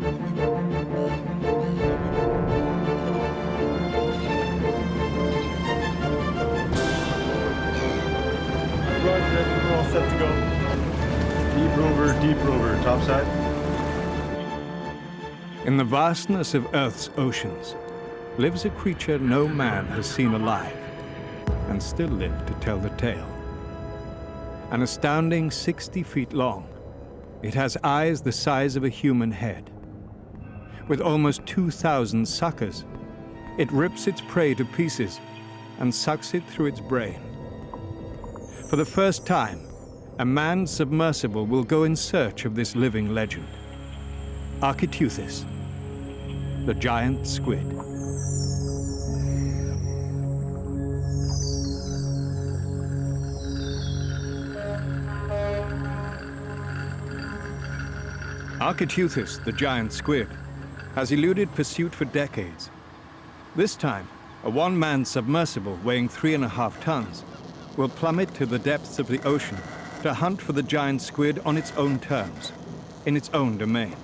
Roger, we're all set to go. Deep rover, topside. In the vastness of Earth's oceans lives a creature no man has seen alive and still live to tell the tale. An astounding 60 feet long, it has eyes the size of a human head. With almost 2,000 suckers, it rips its prey to pieces and sucks it through its brain. For the first time, a manned submersible will go in search of this living legend. Architeuthis, the giant squid. Architeuthis, the giant squid, has eluded pursuit for decades. This time, a one-man submersible weighing 3.5 tons will plummet to the depths of the ocean to hunt for the giant squid on its own terms, in its own domain.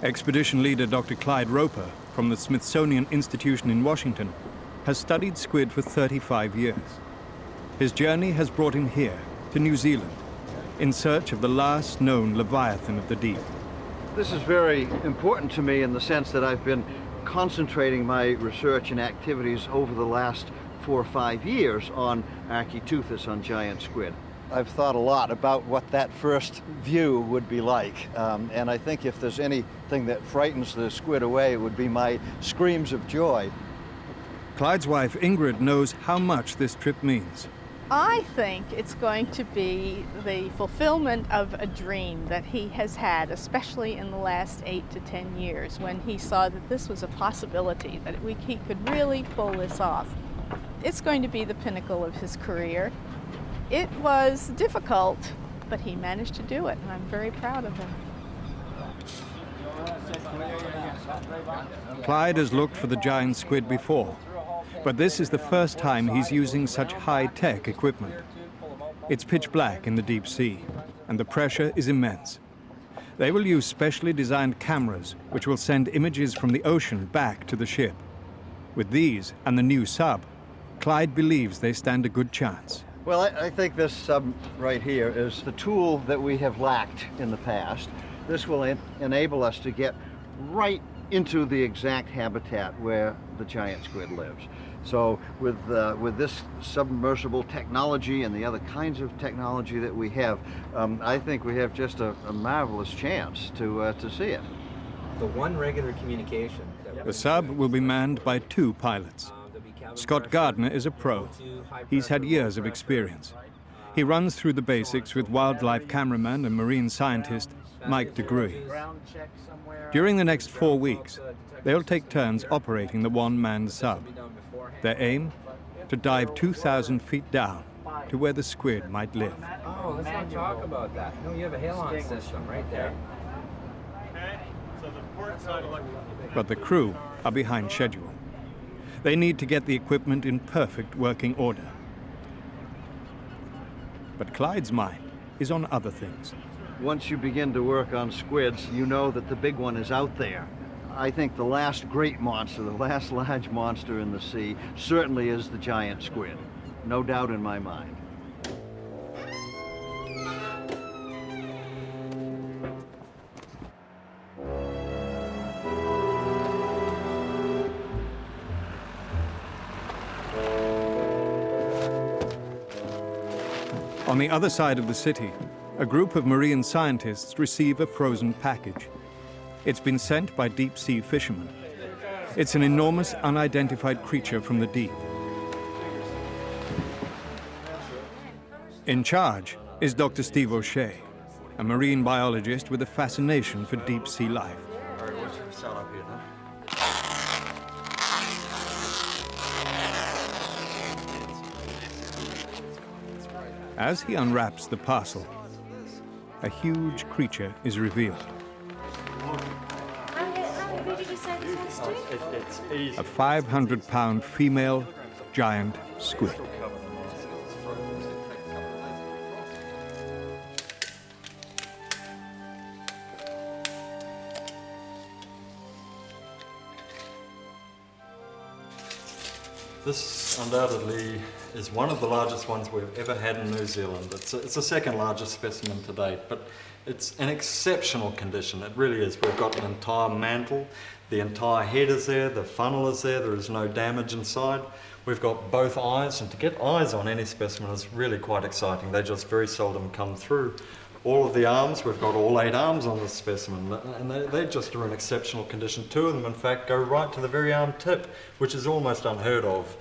Expedition leader Dr. Clyde Roper from the Smithsonian Institution in Washington has studied squid for 35 years. His journey has brought him here, to New Zealand, in search of the last known leviathan of the deep. This is very important to me in the sense that I've been concentrating my research and activities over the last 4 or 5 years on Architeuthis, on giant squid. I've thought a lot about what that first view would be like, and I think if there's anything that frightens the squid away, it would be my screams of joy. Clyde's wife Ingrid knows how much this trip means. I think it's going to be the fulfillment of a dream that he has had, especially in the last 8 to 10 years, when he saw that this was a possibility, that he could really pull this off. It's going to be the pinnacle of his career. It was difficult, but he managed to do it, and I'm very proud of him. Clyde has looked for the giant squid before, but this is the first time he's using such high-tech equipment. It's pitch black in the deep sea, and the pressure is immense. They will use specially designed cameras, which will send images from the ocean back to the ship. With these and the new sub, Clyde believes they stand a good chance. Well, I think this sub right here is the tool that we have lacked in the past. This will enable us to get right into the exact habitat where the giant squid lives. So with this submersible technology and the other kinds of technology that we have, I think we have just a marvelous chance to see it. The one regular communication. The sub will be manned by 2 pilots. Scott Gardner is a pro. He's had years of experience. He runs through the basics with wildlife cameraman and marine scientist Mike DeGruy. During the next 4 weeks, they'll take turns operating the one-man sub. Their aim? To dive 2,000 feet down to where the squid might live. Oh, let's not talk about that. No, you have a halon system right there. But the crew are behind schedule. They need to get the equipment in perfect working order. But Clyde's mind is on other things. Once you begin to work on squids, you know that the big one is out there. I think the last great monster, the last large monster in the sea, certainly is the giant squid. No doubt in my mind. On the other side of the city, a group of marine scientists receive a frozen package. It's been sent by deep-sea fishermen. It's an enormous, unidentified creature from the deep. In charge is Dr. Steve O'Shea, a marine biologist with a fascination for deep-sea life. All right, what's your setup here, then? As he unwraps the parcel, a huge creature is revealed. How big did you say this was, Steve? A 500-pound female giant squid. This undoubtedly is one of the largest ones we've ever had in New Zealand. It's the second largest specimen to date, but it's in exceptional condition. It really is. We've got an entire mantle, the entire head is there, the funnel is there is no damage inside. We've got both eyes, and to get eyes on any specimen is really quite exciting. They just very seldom come through. All of the arms, we've got all 8 arms on this specimen, and they just are in exceptional condition. 2 of them, in fact, go right to the very arm tip, which is almost unheard of.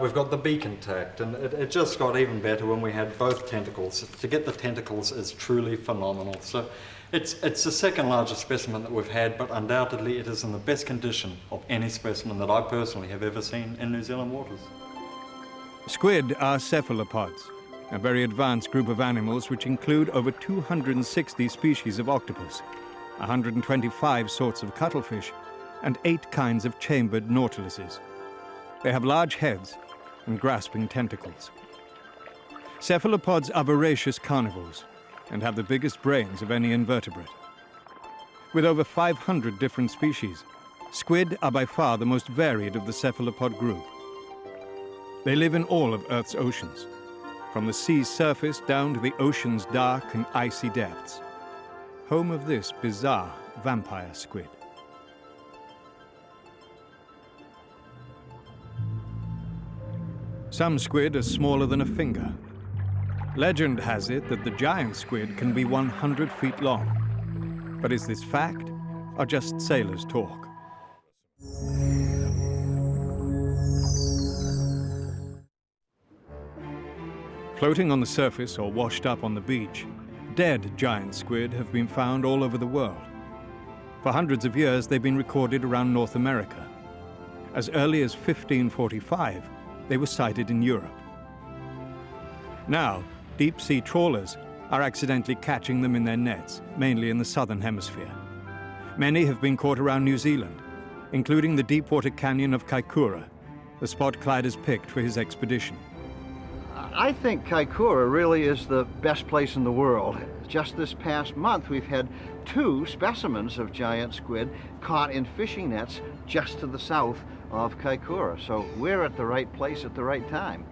We've got the beak intact, and it just got even better when we had both tentacles. To get the tentacles is truly phenomenal. So it's the second largest specimen that we've had, but undoubtedly it is in the best condition of any specimen that I personally have ever seen in New Zealand waters. Squid are cephalopods, a very advanced group of animals which include over 260 species of octopus, 125 sorts of cuttlefish, and 8 kinds of chambered nautiluses. They have large heads and grasping tentacles. Cephalopods are voracious carnivores and have the biggest brains of any invertebrate. With over 500 different species, squid are by far the most varied of the cephalopod group. They live in all of Earth's oceans, from the sea's surface down to the ocean's dark and icy depths, home of this bizarre vampire squid. Some squid are smaller than a finger. Legend has it that the giant squid can be 100 feet long. But is this fact, or just sailors' talk? Floating on the surface or washed up on the beach, dead giant squid have been found all over the world. For hundreds of years, they've been recorded around North America. As early as 1545, they were sighted in Europe. Now, deep-sea trawlers are accidentally catching them in their nets, mainly in the southern hemisphere. Many have been caught around New Zealand, including the deepwater canyon of Kaikoura, the spot Clyde has picked for his expedition. I think Kaikoura really is the best place in the world. Just this past month, we've had 2 specimens of giant squid caught in fishing nets just to the south of Kaikoura. So we're at the right place at the right time.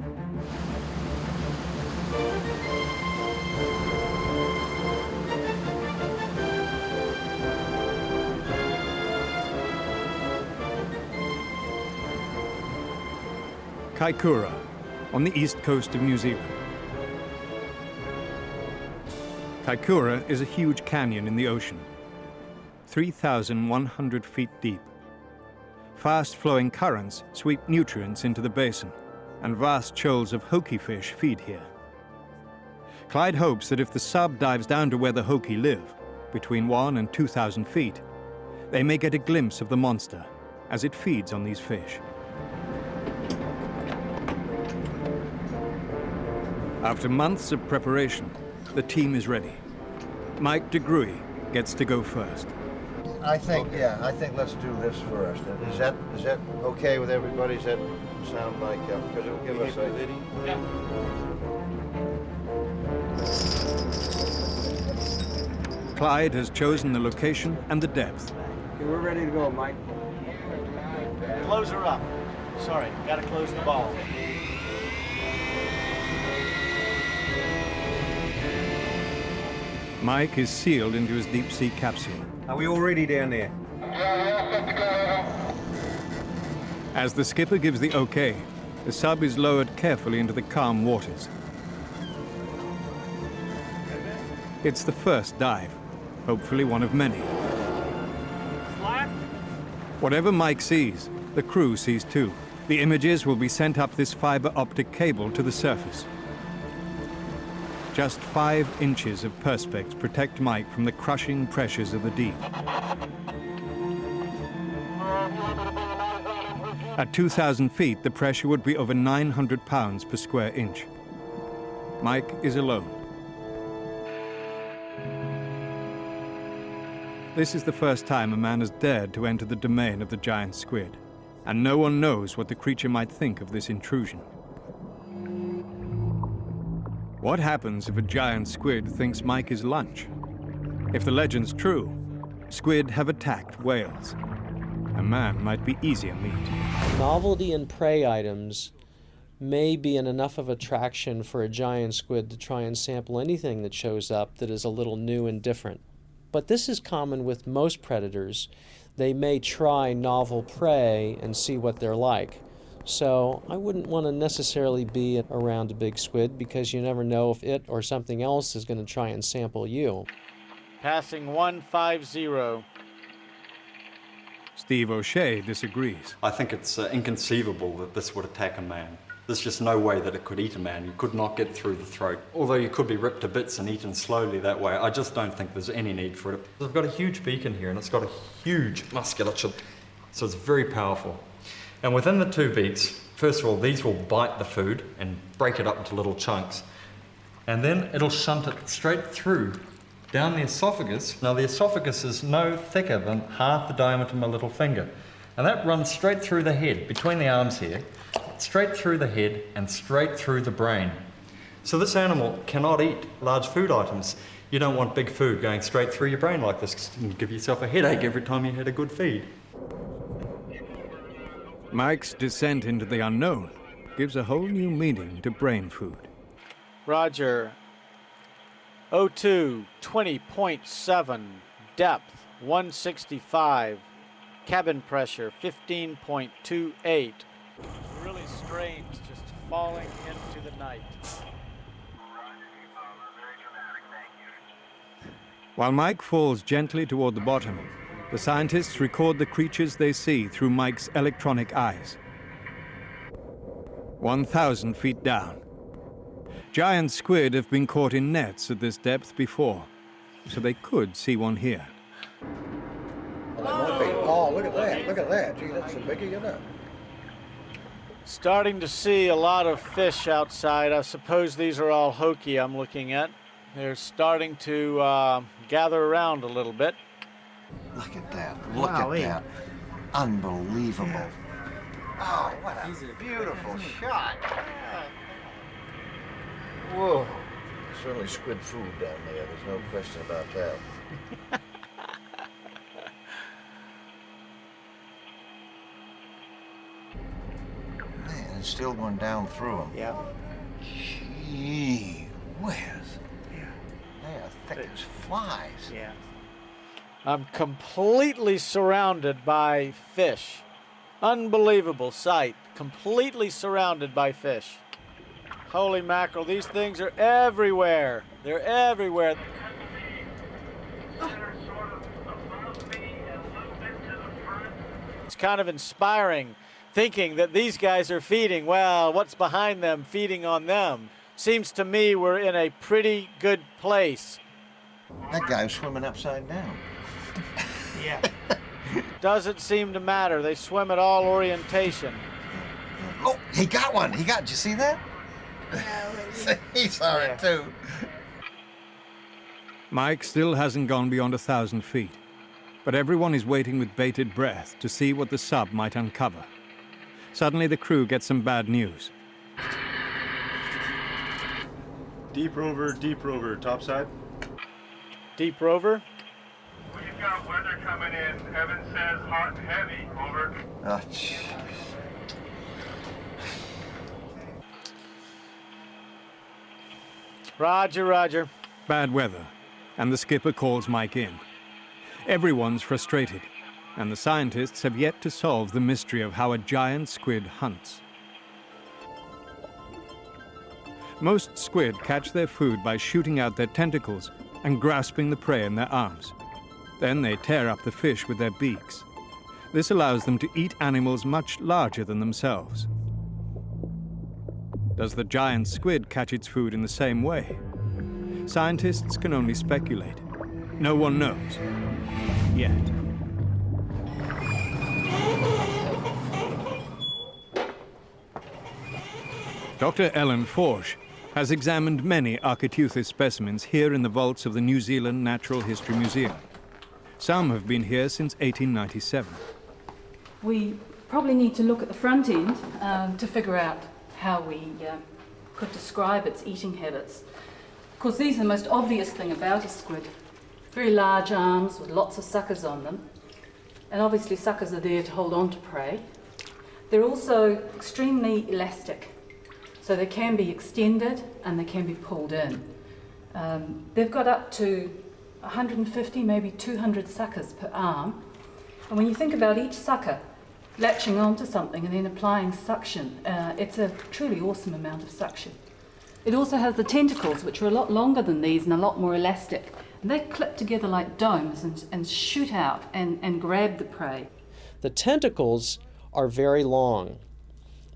Kaikoura, on the east coast of New Zealand. Kaikoura is a huge canyon in the ocean, 3,100 feet deep. Fast-flowing currents sweep nutrients into the basin, and vast shoals of hoki fish feed here. Clyde hopes that if the sub dives down to where the hoki live, between 1,000 and 2,000 feet, they may get a glimpse of the monster as it feeds on these fish. After months of preparation, the team is ready. Mike DeGruy gets to go first. I think let's do this first. Is that okay with everybody? Does that sound like, because it'll give us a... Clyde has chosen the location and the depth. Okay, we're ready to go, Mike. Close her up. Sorry, gotta close the ball. Mike is sealed into his deep-sea capsule. Are we all ready down there? As the skipper gives the okay, the sub is lowered carefully into the calm waters. It's the first dive, hopefully one of many. Whatever Mike sees, the crew sees too. The images will be sent up this fiber optic cable to the surface. Just 5 inches of perspex protect Mike from the crushing pressures of the deep. At 2,000 feet, the pressure would be over 900 pounds per square inch. Mike is alone. This is the first time a man has dared to enter the domain of the giant squid, and no one knows what the creature might think of this intrusion. What happens if a giant squid thinks Mike is lunch? If the legend's true, squid have attacked whales. a man might be easier meat. Novelty in prey items may be enough of attraction for a giant squid to try and sample anything that shows up that is a little new and different. But this is common with most predators. They may try novel prey and see what they're like. So I wouldn't want to necessarily be around a big squid because you never know if it or something else is going to try and sample you. Passing 150. Steve O'Shea disagrees. I think it's inconceivable that this would attack a man. There's just no way that it could eat a man. You could not get through the throat. Although you could be ripped to bits and eaten slowly that way, I just don't think there's any need for it. I've got a huge beak in here and it's got a huge musculature, so it's very powerful. And within the two beaks, first of all, these will bite the food and break it up into little chunks. And then it'll shunt it straight through down the esophagus. Now the esophagus is no thicker than half the diameter of my little finger. And that runs straight through the head, between the arms here, straight through the head and straight through the brain. So this animal cannot eat large food items. You don't want big food going straight through your brain like this, 'cause you can give yourself a headache every time you had a good feed. Mike's descent into the unknown gives a whole new meaning to brain food. Roger. O2, 20.7. Depth, 165. Cabin pressure, 15.28. It's really strange just falling into the night. While Mike falls gently toward the bottom, the scientists record the creatures they see through Mike's electronic eyes. 1,000 feet down. Giant squid have been caught in nets at this depth before, so they could see one here. Oh, look at that. Look at that. Gee, that's a biggie, isn't it? Starting to see a lot of fish outside. I suppose these are all hoki I'm looking at. They're starting to gather around a little bit. Look at that. Look at that. Unbelievable. Yeah. Oh, what a beautiful shot. Whoa. Certainly squid food down there. There's no question about that. Man, it's still going down through them. Yeah. Gee whiz. Yeah. They are thick as flies. Yeah. I'm completely surrounded by fish. Unbelievable sight. Completely surrounded by fish. Holy mackerel, these things are everywhere. They're everywhere. It's kind of inspiring thinking that these guys are feeding. Well, what's behind them feeding on them? Seems to me we're in a pretty good place. That guy's swimming upside down. Yeah. Doesn't seem to matter. They swim at all orientation. Oh, he got one. Did you see that? He saw it too. Mike still hasn't gone beyond 1,000 feet, but everyone is waiting with bated breath to see what the sub might uncover. Suddenly the crew gets some bad news. Deep rover, topside. Deep rover? We've got weather coming in. Evan says hot and heavy. Over. Oh, jeez. Roger, roger. Bad weather, and the skipper calls Mike in. Everyone's frustrated, and the scientists have yet to solve the mystery of how a giant squid hunts. Most squid catch their food by shooting out their tentacles and grasping the prey in their arms. Then they tear up the fish with their beaks. This allows them to eat animals much larger than themselves. Does the giant squid catch its food in the same way? Scientists can only speculate. No one knows. Yet. Dr. Ellen Forsch has examined many Architeuthis specimens here in the vaults of the New Zealand Natural History Museum. Some have been here since 1897. We probably need to look at the front end to figure out how we could describe its eating habits. Of course, these are the most obvious thing about a squid. Very large arms with lots of suckers on them. And obviously suckers are there to hold on to prey. They're also extremely elastic. So they can be extended and they can be pulled in. They've got up to 150, maybe 200 suckers per arm. And when you think about each sucker latching onto something and then applying suction, it's a truly awesome amount of suction. It also has the tentacles, which are a lot longer than these and a lot more elastic. And they clip together like domes and shoot out and grab the prey. The tentacles are very long.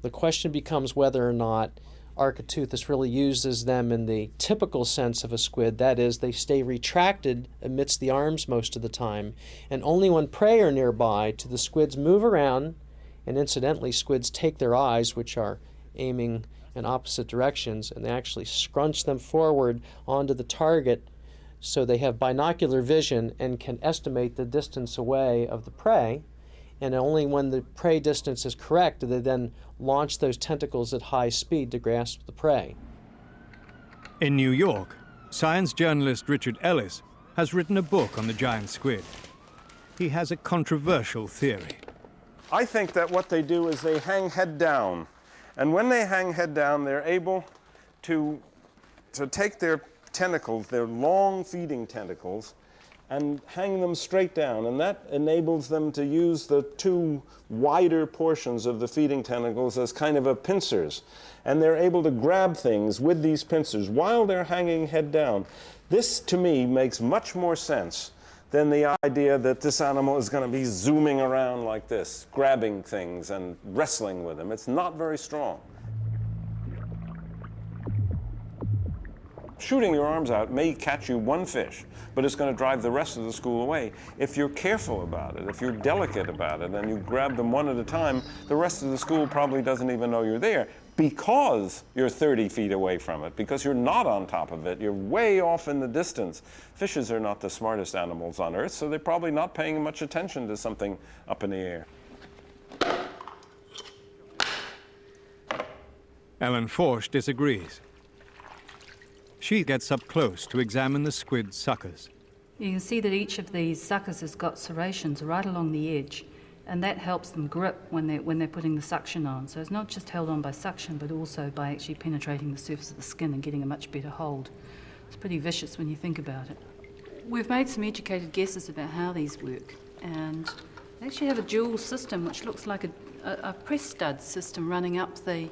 The question becomes whether or not Architeuthis really uses them in the typical sense of a squid. That is, they stay retracted amidst the arms most of the time, and only when prey are nearby do the squids move around, and incidentally, squids take their eyes, which are aiming in opposite directions, and they actually scrunch them forward onto the target so they have binocular vision and can estimate the distance away of the prey. And only when the prey distance is correct do they then launch those tentacles at high speed to grasp the prey. In New York, science journalist Richard Ellis has written a book on the giant squid. He has a controversial theory. I think that what they do is they hang head down. And when they hang head down, they're able to take their tentacles, their long feeding tentacles, and hang them straight down, and that enables them to use the two wider portions of the feeding tentacles as kind of a pincers, and they're able to grab things with these pincers while they're hanging head down. This, to me, makes much more sense than the idea that this animal is going to be zooming around like this, grabbing things and wrestling with them. It's not very strong. Shooting your arms out may catch you one fish, but it's going to drive the rest of the school away. If you're careful about it, if you're delicate about it, and you grab them one at a time, the rest of the school probably doesn't even know you're there because you're 30 feet away from it, because you're not on top of it. You're way off in the distance. Fishes are not the smartest animals on Earth, so they're probably not paying much attention to something up in the air. Ellen Forsch disagrees. She gets up close to examine the squid suckers. You can see that each of these suckers has got serrations right along the edge, and that helps them grip when they're putting the suction on. So it's not just held on by suction, but also by actually penetrating the surface of the skin and getting a much better hold. It's pretty vicious when you think about it. We've made some educated guesses about how these work, and they actually have a dual system which looks like a press stud system running up the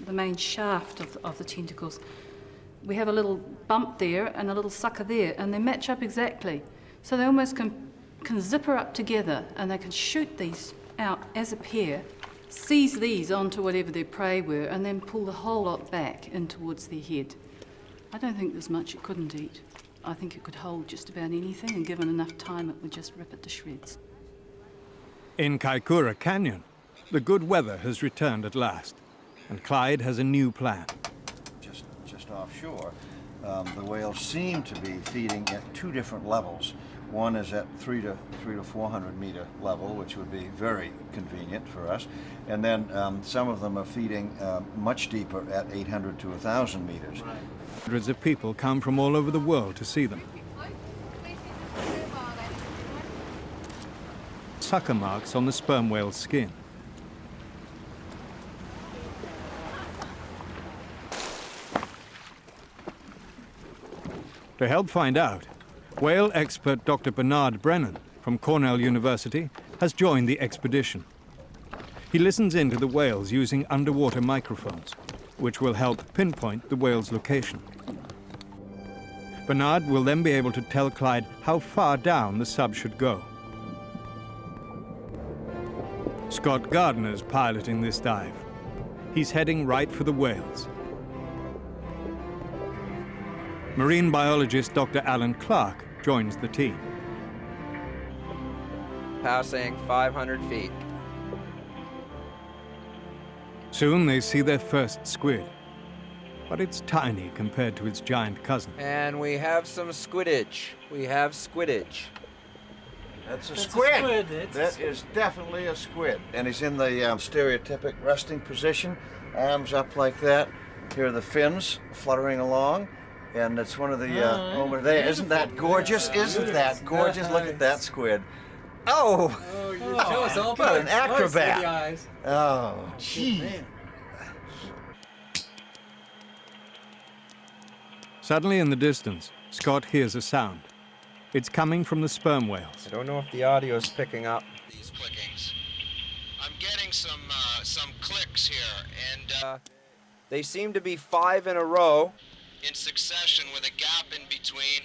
main shaft of the tentacles. We have a little bump there and a little sucker there, and they match up exactly. So they almost can zipper up together, and they can shoot these out as a pair, seize these onto whatever their prey were, and then pull the whole lot back in towards their head. I don't think there's much it couldn't eat. I think it could hold just about anything, and given enough time, it would just rip it to shreds. In Kaikoura Canyon, the good weather has returned at last, and Clyde has a new plan. Just offshore, the whales seem to be feeding at two different levels. One is at 300 to 400 meter level, which would be very convenient for us, and then some of them are feeding much deeper at 800 to 1,000 meters. Hundreds of people come from all over the world to see them. Sucker marks on the sperm whale's skin. To help find out, whale expert Dr. Bernard Brennan from Cornell University has joined the expedition. He listens in to the whales using underwater microphones, which will help pinpoint the whale's location. Bernard will then be able to tell Clyde how far down the sub should go. Scott Gardner's piloting this dive. He's heading right for the whales. Marine biologist Dr. Alan Clark joins the team. Passing 500 feet. Soon they see their first squid, but it's tiny compared to its giant cousin. And we have some squidage. We have squidage. That's a squid. That is definitely a squid. And he's in the stereotypic resting position, arms up like that. Here are the fins fluttering along. And it's one of the over there. Isn't that gorgeous? Isn't that gorgeous? Look at that squid. Oh! Show us all What an parts. Close with the acrobat. eyes. Oh, gee. Suddenly in the distance, Scott hears a sound. It's coming from the sperm whales. I don't know if the audio's picking up. These clickings. I'm getting some clicks here, and They seem to be 5 in a row. in succession with a gap in between,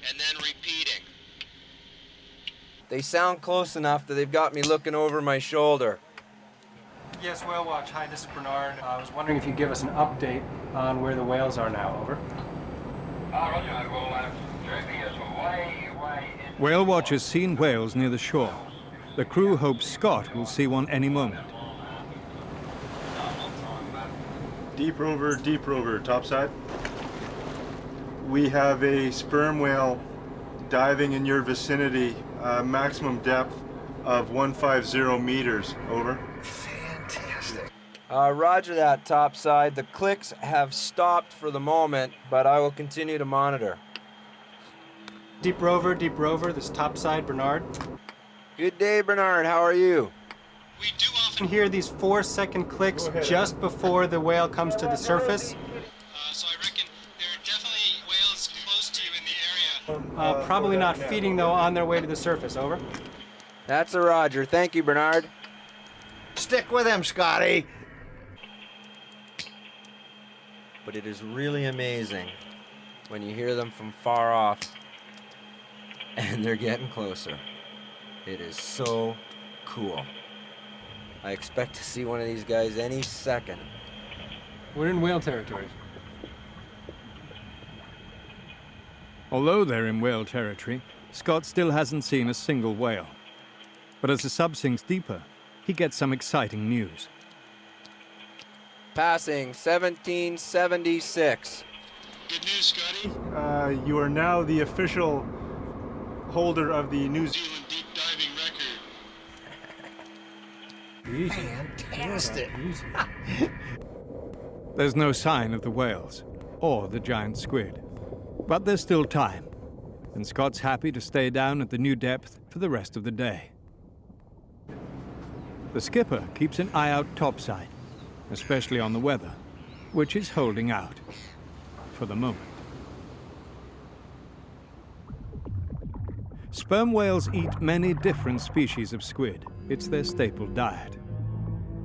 and then repeating. They sound close enough that they've got me looking over my shoulder. Yes, Whale Watch. Hi, this is Bernard. I was wondering if you'd give us an update on where the whales are now. Over. Whale Watch has seen whales near the shore. The crew hopes Scott will see one any moment. Deep rover, topside. We have a sperm whale diving in your vicinity, maximum depth of 150 meters. Over. Fantastic. Roger that, topside. The clicks have stopped for the moment, but I will continue to monitor. Deep rover, this is topside, Bernard. Good day, Bernard. How are you? We do You can hear these 4-second clicks just before the whale comes to the surface. So I reckon there are definitely whales close to you in the area. Probably not feeding, though, on their way to the surface. Over. That's a roger. Thank you, Bernard. Stick with him, Scotty. But it is really amazing when you hear them from far off and they're getting closer. It is so cool. I expect to see one of these guys any second. We're in whale territory. Although they're in whale territory, Scott still hasn't seen a single whale. But as the sub sinks deeper, he gets some exciting news. Passing 1776. Good news, Scotty. You are now the official holder of the New Zealand deep diving record. Fantastic. There's no sign of the whales or the giant squid. But there's still time, and Scott's happy to stay down at the new depth for the rest of the day. The skipper keeps an eye out topside, especially on the weather, which is holding out for the moment. Sperm whales eat many different species of squid. It's their staple diet.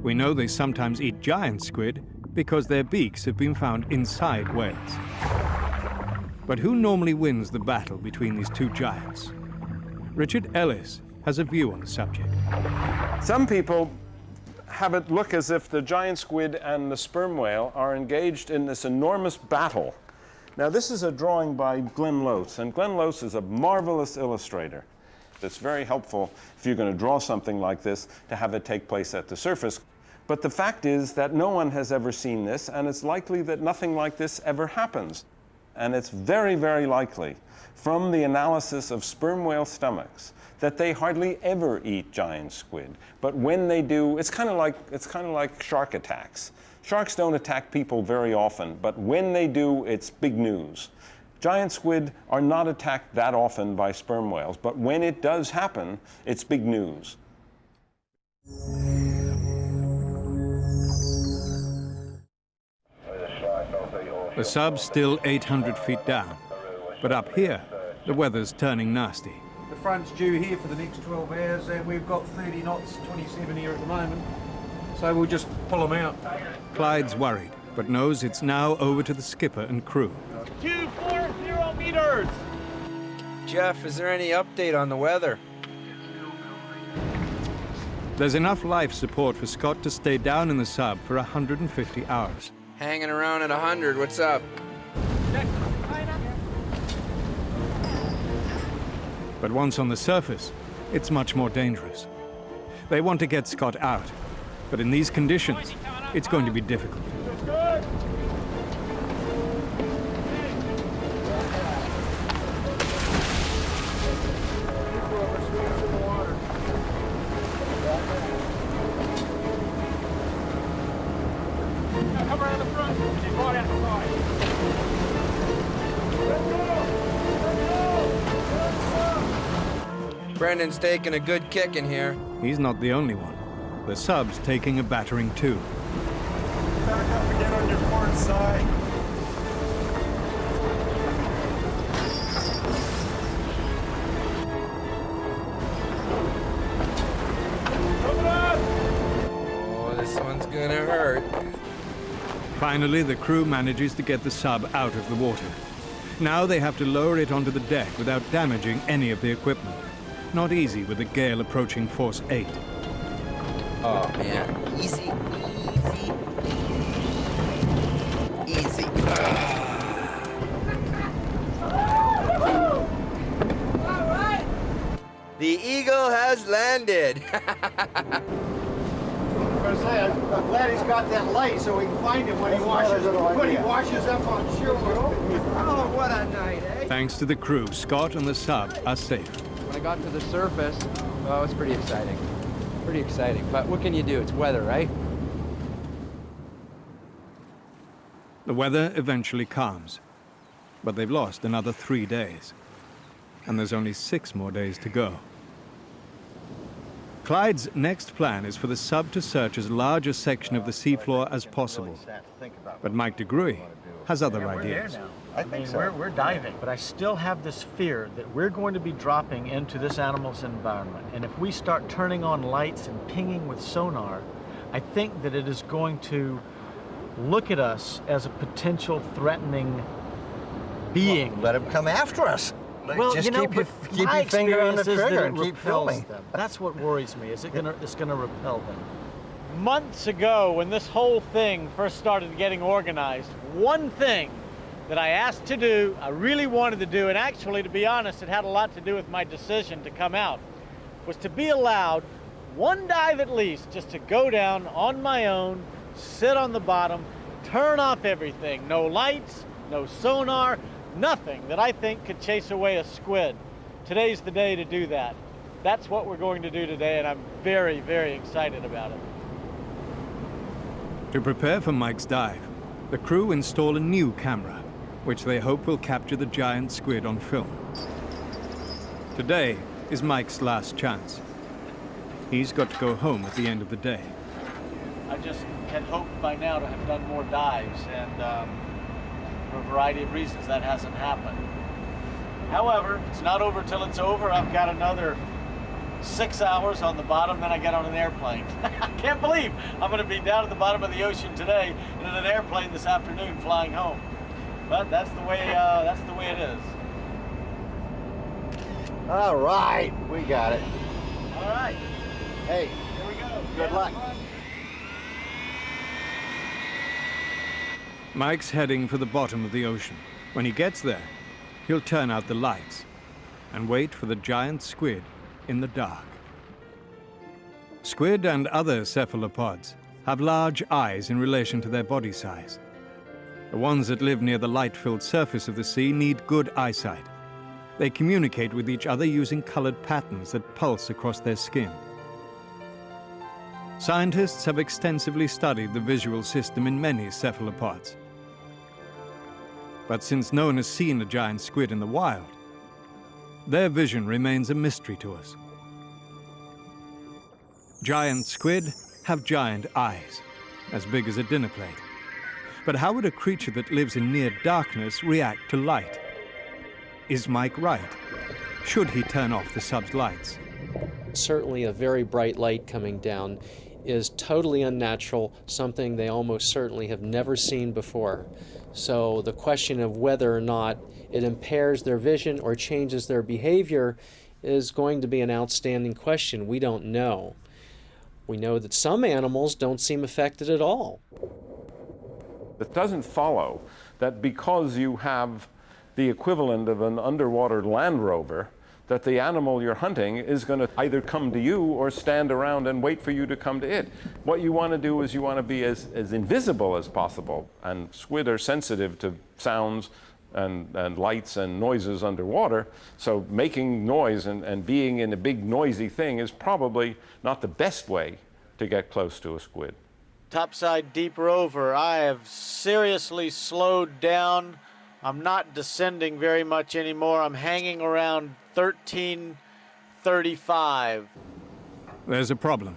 We know they sometimes eat giant squid because their beaks have been found inside whales. But who normally wins the battle between these two giants? Richard Ellis has a view on the subject. Some people have it look as if the giant squid and the sperm whale are engaged in this enormous battle. Now, this is a drawing by Glenn Lose, and Glenn Lose is a marvelous illustrator. It's very helpful if you're going to draw something like this to have it take place at the surface. But the fact is that no one has ever seen this, and it's likely that nothing like this ever happens. And it's very, very likely, from the analysis of sperm whale stomachs, that they hardly ever eat giant squid. But when they do, it's kind of like shark attacks. Sharks don't attack people very often, but when they do, it's big news. Giant squid are not attacked that often by sperm whales, but when it does happen, it's big news. The sub's still 800 feet down, but up here, the weather's turning nasty. The front's due here for the next 12 hours, and we've got 30 knots, 27 here at the moment, so we'll just pull them out. Clyde's worried, but knows it's now over to the skipper and crew. 240 meters! Jeff, is there any update on the weather? There's enough life support for Scott to stay down in the sub for 150 hours. Hanging around at 100, what's up? But once on the surface, it's much more dangerous. They want to get Scott out, but in these conditions, it's going to be difficult. Come around the front, and right out the side. Brendan's taking a good kick in here. He's not the only one. The sub's taking a battering too. Back up again on your port side. Oh, this one's gonna hurt. Finally, the crew manages to get the sub out of the water. Now they have to lower it onto the deck without damaging any of the equipment. Not easy with the gale approaching force 8. Oh man, easy, easy, easy. The Eagle has landed. I'm glad he's got that light so we can find him when he washes up on shore. Oh, what a night, eh? Thanks to the crew, Scott and the sub are safe. When I got to the surface, well, it was pretty exciting. Pretty exciting, but what can you do? It's weather, right? The weather eventually calms, but they've lost another 3 days. And there's only 6 more days to go. Clyde's next plan is for the sub to search as large a section of the seafloor as possible. But Mike DeGruy has other ideas. I mean, we're diving, but I still have this fear that we're going to be dropping into this animal's environment. And if we start turning on lights and pinging with sonar, I think that it is going to look at us as a potential threatening being. Well, let him come after us. Well, just you know, keep your finger on the trigger and keep filming. Them. That's what worries me. It's going to repel them. Months ago, when this whole thing first started getting organized, one thing that I asked to do, I really wanted to do, and actually, to be honest, it had a lot to do with my decision to come out, was to be allowed one dive at least, just to go down on my own, sit on the bottom, turn off everything. No lights, no sonar, nothing that I think could chase away a squid. Today's the day to do that. That's what we're going to do today, and I'm very, very excited about it. To prepare for Mike's dive, the crew install a new camera, which they hope will capture the giant squid on film. Today is Mike's last chance. He's got to go home at the end of the day. I just had hoped by now to have done more dives, and for a variety of reasons that hasn't happened. However, it's not over till it's over. I've got another 6 hours on the bottom, then I get on an airplane. I can't believe I'm going to be down at the bottom of the ocean today and in an airplane this afternoon flying home. But that's the way it is. All right, we got it. All right. Hey, here we go. Good luck. Mike's heading for the bottom of the ocean. When he gets there, he'll turn out the lights and wait for the giant squid in the dark. Squid and other cephalopods have large eyes in relation to their body size. The ones that live near the light-filled surface of the sea need good eyesight. They communicate with each other using colored patterns that pulse across their skin. Scientists have extensively studied the visual system in many cephalopods. But since no one has seen a giant squid in the wild, their vision remains a mystery to us. Giant squid have giant eyes, as big as a dinner plate. But how would a creature that lives in near darkness react to light? Is Mike right? Should he turn off the sub's lights? Certainly a very bright light coming down is totally unnatural, something they almost certainly have never seen before. So the question of whether or not it impairs their vision or changes their behavior is going to be an outstanding question. We don't know. We know that some animals don't seem affected at all. It doesn't follow that because you have the equivalent of an underwater Land Rover, that the animal you're hunting is going to either come to you or stand around and wait for you to come to it. What you want to do is you want to be as invisible as possible, and squid are sensitive to sounds and lights and noises underwater, so making noise and being in a big noisy thing is probably not the best way to get close to a squid. Topside deeper over, I have seriously slowed down. I'm not descending very much anymore. I'm hanging around 13 35. There's a problem.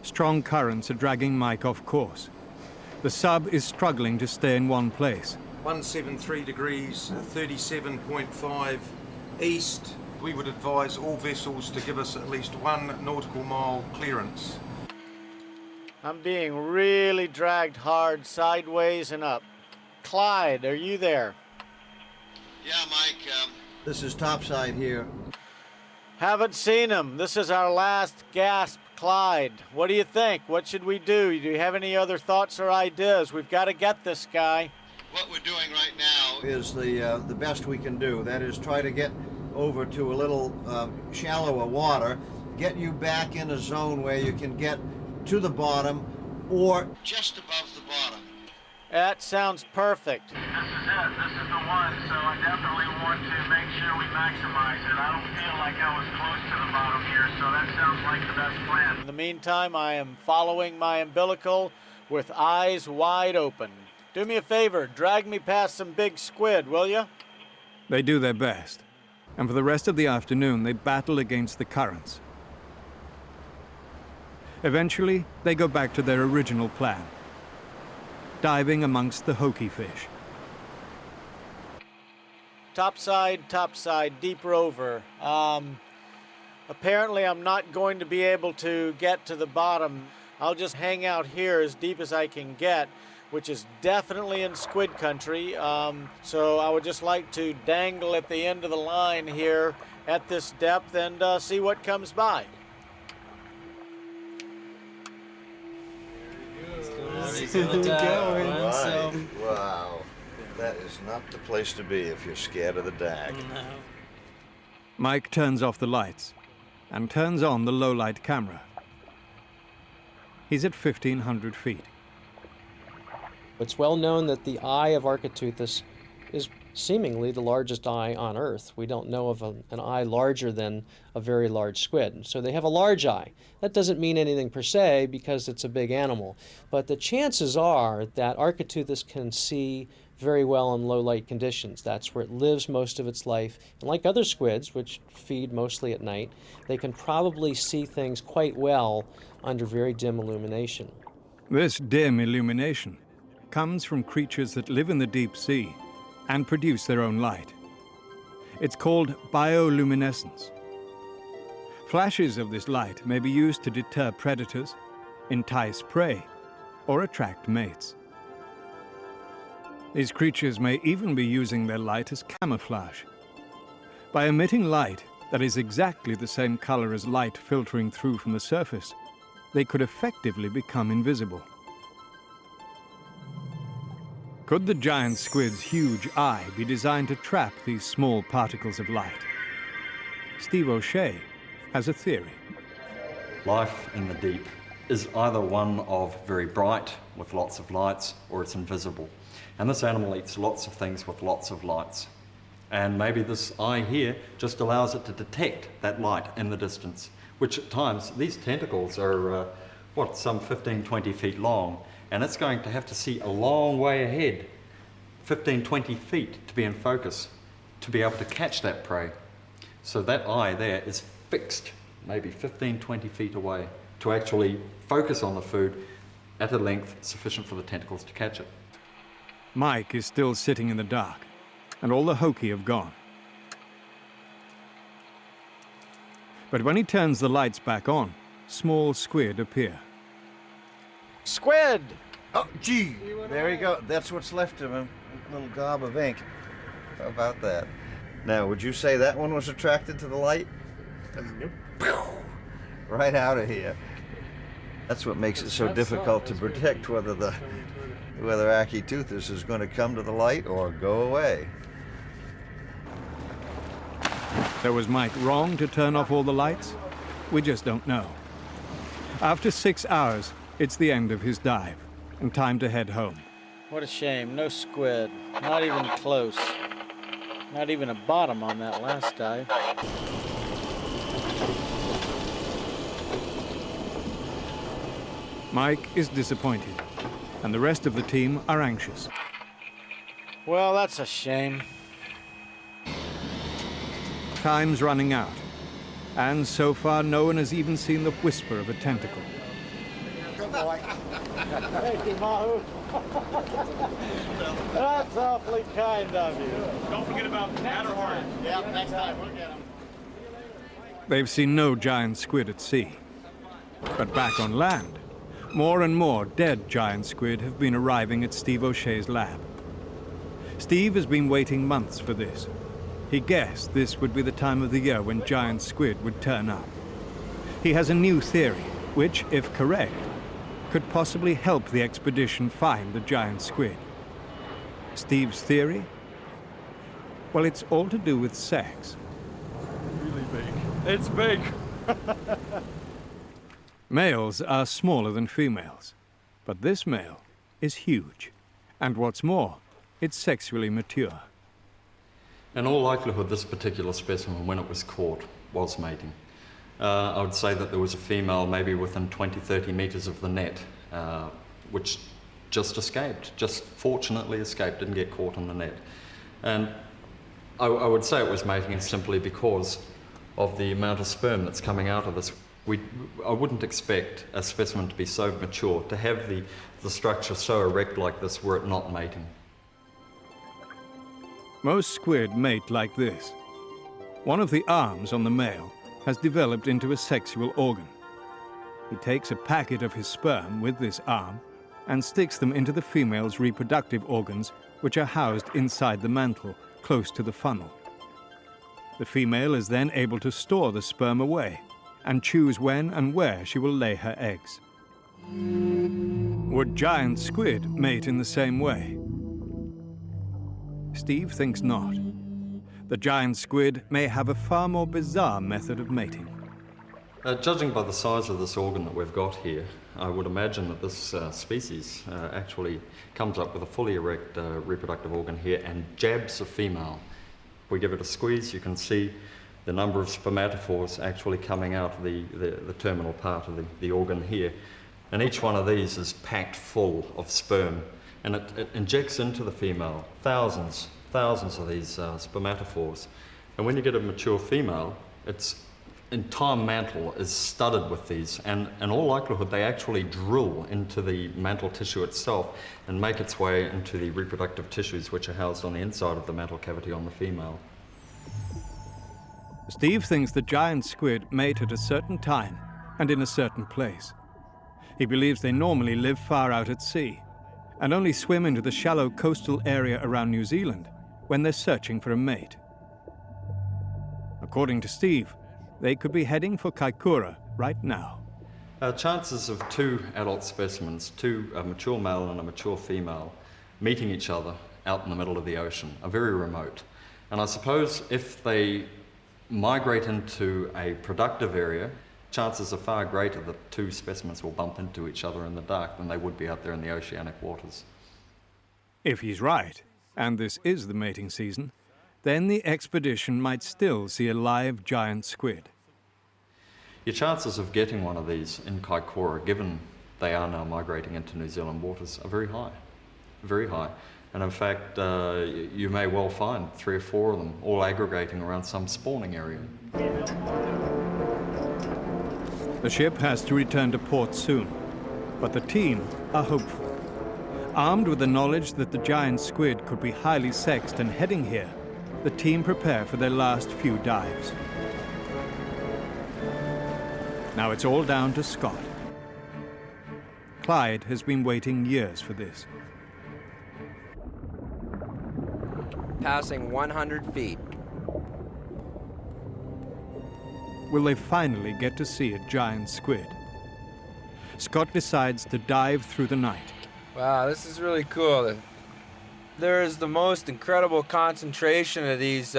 Strong currents are dragging Mike off course. The sub is struggling to stay in one place. 173 degrees, 37.5 east. We would advise all vessels to give us at least 1 nautical mile clearance. I'm being really dragged hard sideways and up. Clyde, are you there? Yeah, Mike. This is topside here. Haven't seen him. This is our last gasp, Clyde. What do you think? What should we do? Do you have any other thoughts or ideas? We've got to get this guy. What we're doing right now Is the best we can do. That is, try to get over to a little shallower water, get you back in a zone where you can get to the bottom or just above the bottom. That sounds perfect. This is it. This is the one. So I definitely want to make sure we maximize it. I don't feel like I was close to the bottom here, so that sounds like the best plan. In the meantime, I am following my umbilical with eyes wide open. Do me a favor, drag me past some big squid, will you? They do their best, and for the rest of the afternoon they battle against the currents. Eventually, they go back to their original plan, diving amongst the hokey fish. Topside, deep rover. Apparently I'm not going to be able to get to the bottom. I'll just hang out here as deep as I can get, which is definitely in squid country. So I would just like to dangle at the end of the line here at this depth and see what comes by. Right. Wow. That is not the place to be if you're scared of the dag. No. Mike turns off the lights and turns on the low-light camera. He's at 1,500 feet. It's well known that the eye of Architeuthis is seemingly the largest eye on Earth. We don't know of an eye larger than a very large squid. So they have a large eye. That doesn't mean anything per se because it's a big animal. But the chances are that Architeuthis can see very well in low light conditions. That's where it lives most of its life. And like other squids, which feed mostly at night, they can probably see things quite well under very dim illumination. This dim illumination comes from creatures that live in the deep sea and produce their own light. It's called bioluminescence. Flashes of this light may be used to deter predators, entice prey, or attract mates. These creatures may even be using their light as camouflage. By emitting light that is exactly the same color as light filtering through from the surface, they could effectively become invisible. Could the giant squid's huge eye be designed to trap these small particles of light? Steve O'Shea has a theory. Life in the deep is either one of very bright with lots of lights, or it's invisible. And this animal eats lots of things with lots of lights. And maybe this eye here just allows it to detect that light in the distance, which at times, these tentacles are, some 15, 20 feet long, and it's going to have to see a long way ahead, 15, 20 feet to be in focus, to be able to catch that prey. So that eye there is fixed, maybe 15, 20 feet away, to actually focus on the food at a length sufficient for the tentacles to catch it. Mike is still sitting in the dark, and all the hokey have gone. But when he turns the lights back on, small squid appear. Squid! Oh, gee! There you go. That's what's left of him. A little gob of ink. How about that? Now, would you say that one was attracted to the light? Nope. Right out of here. That's what makes it so difficult to predict whether Architeuthis is going to come to the light or go away. So was Mike wrong to turn off all the lights? We just don't know. After 6 hours, it's the end of his dive, and time to head home. What a shame. No squid. Not even close. Not even a bottom on that last dive. Mike is disappointed, and the rest of the team are anxious. Well, that's a shame. Time's running out, And so far, no one has even seen the whisper of a tentacle. Good boy. Thank you, Mahu. That's awfully kind of you. Don't forget about Matterhorn. Yeah, next time we'll get him. They've seen no giant squid at sea. But back on land, more and more dead giant squid have been arriving at Steve O'Shea's lab. Steve has been waiting months for this. He guessed this would be the time of the year when giant squid would turn up. He has a new theory, which, if correct, could possibly help the expedition find the giant squid. Steve's theory? Well, it's all to do with sex. Really big. It's big. Males are smaller than females, but this male is huge. And what's more, it's sexually mature. In all likelihood, this particular specimen, when it was caught, was mating. I would say that there was a female maybe within 20-30 meters of the net, which just escaped, just fortunately escaped, didn't get caught in the net. And I would say it was mating simply because of the amount of sperm that's coming out of this. I wouldn't expect a specimen to be so mature, to have the structure so erect like this were it not mating. Most squid mate like this. One of the arms on the male has developed into a sexual organ. He takes a packet of his sperm with this arm and sticks them into the female's reproductive organs, which are housed inside the mantle, close to the funnel. The female is then able to store the sperm away and choose when and where she will lay her eggs. Would giant squid mate in the same way? Steve thinks not. The giant squid may have a far more bizarre method of mating. Judging by the size of this organ that we've got here, I would imagine that this species actually comes up with a fully erect reproductive organ here and jabs a female. If we give it a squeeze, you can see the number of spermatophores actually coming out of the terminal part of the organ here. And each one of these is packed full of sperm. And it injects into the female thousands of these spermatophores. And when you get a mature female, its entire mantle is studded with these, and in all likelihood they actually drill into the mantle tissue itself and make its way into the reproductive tissues which are housed on the inside of the mantle cavity on the female. Steve thinks the giant squid mate at a certain time and in a certain place. He believes they normally live far out at sea and only swim into the shallow coastal area around New Zealand when they're searching for a mate. According to Steve, they could be heading for Kaikoura right now. Chances of two adult specimens, a mature male and a mature female, meeting each other out in the middle of the ocean are very remote. And I suppose if they migrate into a productive area, chances are far greater that two specimens will bump into each other in the dark than they would be out there in the oceanic waters. If he's right, and this is the mating season, then the expedition might still see a live giant squid. Your chances of getting one of these in Kaikoura, given they are now migrating into New Zealand waters, are very high, very high. And in fact, you may well find 3 or 4 of them all aggregating around some spawning area. The ship has to return to port soon, but the team are hopeful. Armed with the knowledge that the giant squid could be highly sexed and heading here, the team prepare for their last few dives. Now it's all down to Scott. Clyde has been waiting years for this. Passing 100 feet. Will they finally get to see a giant squid? Scott decides to dive through the night. Wow, this is really cool. There is the most incredible concentration of these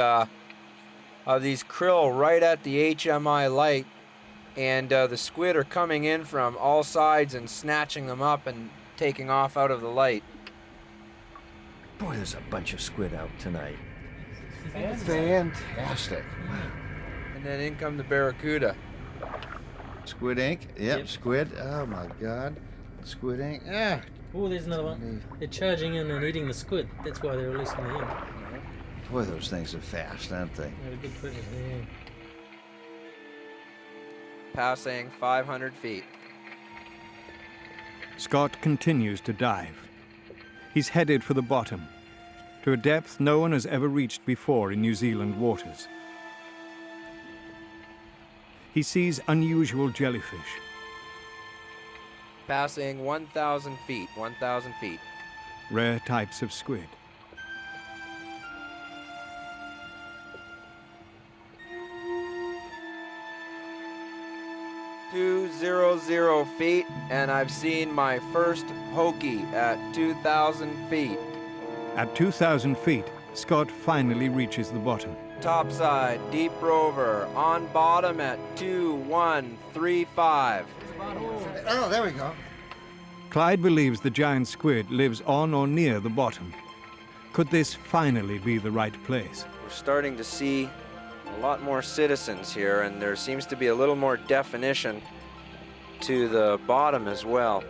krill right at the HMI light, and the squid are coming in from all sides and snatching them up and taking off out of the light. Boy, there's a bunch of squid out tonight. Fantastic. And then in come the barracuda. Squid ink? Yep, squid. Oh my God. Squid ink. Ah. Oh, there's another one. They're charging in and eating the squid. That's why they're releasing the ink. Boy, those things are fast, aren't they? They're a good predator, yeah. passing 500 feet. Scott continues to dive. He's headed for the bottom, to a depth no one has ever reached before in New Zealand waters. He sees unusual jellyfish. Passing 1,000 feet, 1,000 feet. Rare types of squid. .200 feet, and I've seen my first hokey at 2,000 feet. At 2,000 feet, Scott finally reaches the bottom. Topside, deep rover, on bottom at 2,135. Oh, there we go. Clyde believes the giant squid lives on or near the bottom. Could this finally be the right place? We're starting to see a lot more citizens here, and there seems to be a little more definition to the bottom as well.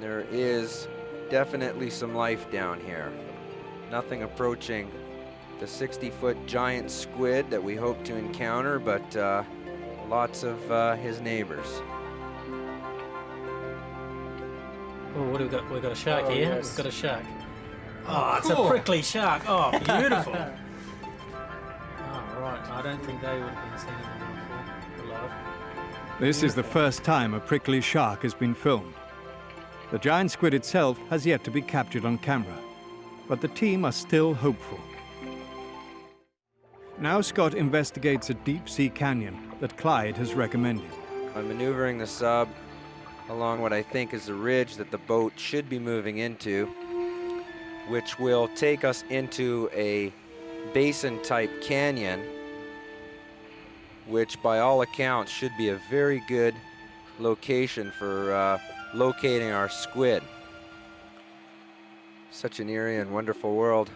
There is definitely some life down here. Nothing approaching the 60-foot giant squid that we hope to encounter, but lots of his neighbors. Oh, what have we got? We've got a shark here. Yes. We've got a shark. Oh, it's a prickly shark. Oh, beautiful. Oh, right. I don't think they would have been seen in the before, alive. This is the first time a prickly shark has been filmed. The giant squid itself has yet to be captured on camera, but the team are still hopeful. Now Scott investigates a deep-sea canyon that Clyde has recommended. I'm maneuvering the sub along what I think is the ridge that the boat should be moving into, which will take us into a basin-type canyon, which by all accounts should be a very good location for locating our squid. Such an eerie and wonderful world.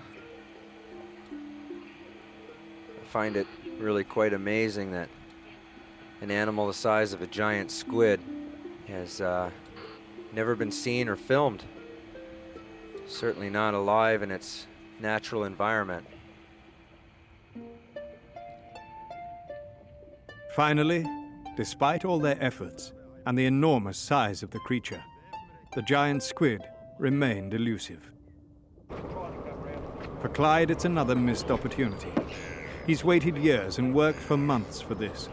I find it really quite amazing that an animal the size of a giant squid has never been seen or filmed. Certainly not alive in its natural environment. Finally, despite all their efforts and the enormous size of the creature, the giant squid remained elusive. For Clyde, it's another missed opportunity. He's waited years and worked for months for this.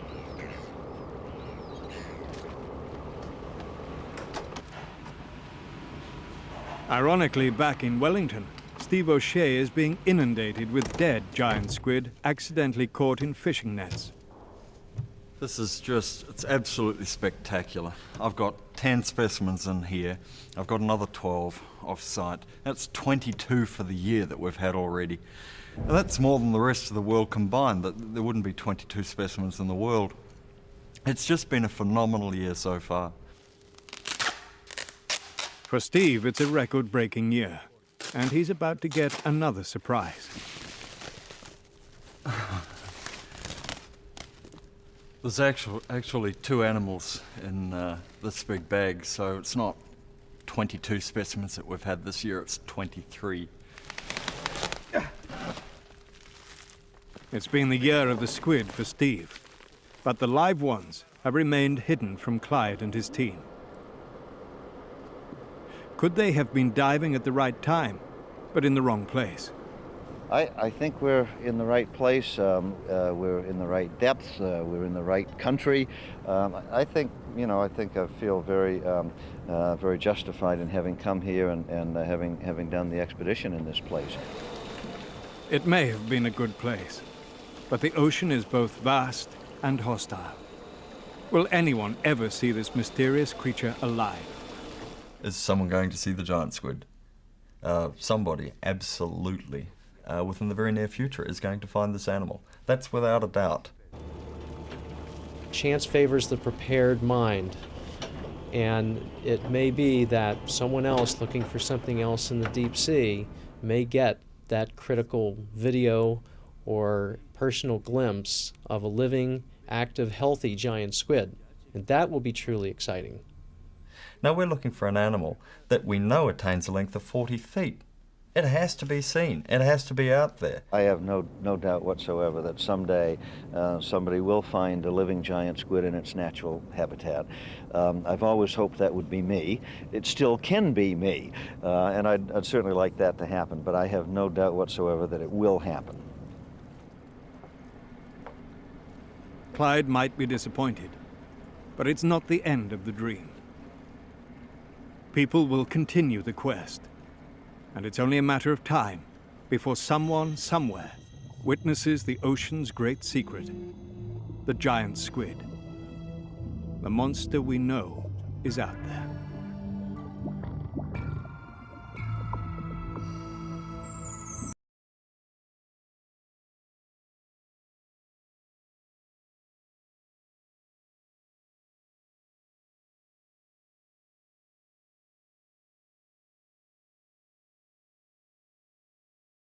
Ironically, back in Wellington, Steve O'Shea is being inundated with dead giant squid accidentally caught in fishing nets. This is just, it's absolutely spectacular. I've got 10 specimens in here. I've got another 12 off-site. That's 22 for the year that we've had already. And that's more than the rest of the world combined. There wouldn't be 22 specimens in the world. It's just been a phenomenal year so far. For Steve, it's a record-breaking year, and he's about to get another surprise. There's actually 2 animals in this big bag, so it's not 22 specimens that we've had this year, it's 23. It's been the year of the squid for Steve, but the live ones have remained hidden from Clyde and his team. Could they have been diving at the right time, but in the wrong place? I think we're in the right place, we're in the right depths, we're in the right country. I think I feel very, very justified in having come here and having done the expedition in this place. It may have been a good place, but the ocean is both vast and hostile. Will anyone ever see this mysterious creature alive? Is someone going to see the giant squid? Somebody, absolutely. Within the very near future is going to find this animal. That's without a doubt. Chance favors the prepared mind, and it may be that someone else looking for something else in the deep sea may get that critical video or personal glimpse of a living, active, healthy giant squid, and that will be truly exciting. Now we're looking for an animal that we know attains a length of 40 feet. It has to be seen. It has to be out there. I have no doubt whatsoever that someday somebody will find a living giant squid in its natural habitat. I've always hoped that would be me. It still can be me, and I'd certainly like that to happen, but I have no doubt whatsoever that it will happen. Clyde might be disappointed, but it's not the end of the dream. People will continue the quest, and it's only a matter of time before someone, somewhere, witnesses the ocean's great secret, the giant squid. The monster we know is out there.